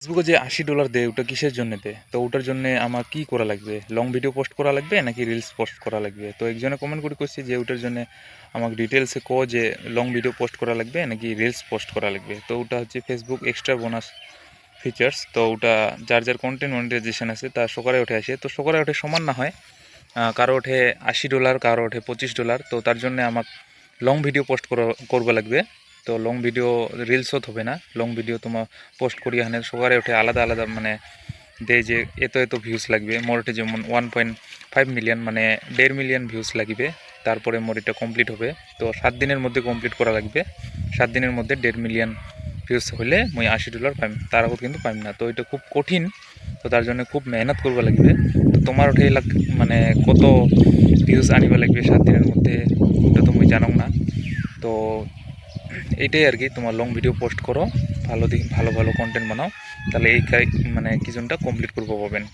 ফেসবুকে যে $80 দেয় ওটা কিসের জন্য দেয়? তো ওটার জন্য আমার কি করা লাগবে? লং ভিডিও পোস্ট করা লাগবে নাকি রিলস পোস্ট করা লাগবে? তো একজনে কমেন্ট করে কইছে যে ওটার জন্য আমাকে ডিটেলসে কও যে লং ভিডিও পোস্ট করা লাগবে নাকি রিলস পোস্ট করা লাগবে। তো ওটা হচ্ছে ফেসবুক এক্সট্রা বোনাস ফিচার্স। তো ওটা যার কন্টেন্ট মনিটাইজেশন আছে তার সকালে উঠে আসে। তো সকালে উঠে সমান না হয়, কারো ওঠে $80, কারো ওঠে $25। তো তার জন্য আমার লং ভিডিও পোস্ট করবা লাগবে। তো লং ভিডিও রিলসও হবে না, লং ভিডিও তোমার পোস্ট করি এখানে সবারে ওঠে আলাদা আলাদা, মানে দেয় যে এত এত ভিউজ লাগবে। মোর ওঠে যেমন 1.5 মিলিয়ন, মানে 1.5 মিলিয়ন ভিউজ লাগবে, তারপরে মোর এটা কমপ্লিট হবে। তো 7 দিনের মধ্যে কমপ্লিট করা লাগবে। 7 দিনের মধ্যে 1.5 মিলিয়ন ভিউজ হলে মুই $80 পাইম, তার আগত কিন্তু পাইম না। তো এটা খুব কঠিন, তো তার জন্য খুব মেহনত করবা লাগবে। তো তোমার ওঠে মানে কত ভিউজ আনিবা লাগবে 7 দিনের মধ্যে, ওটা তো মুই জানো না। তো এইটাই আর কি, তোমার লং ভিডিও পোস্ট করো, ভালো ভালো ভালো কন্টেন্ট বানাও, তাহলে এই মানে কিছুটা কমপ্লিট করবো পাবেন।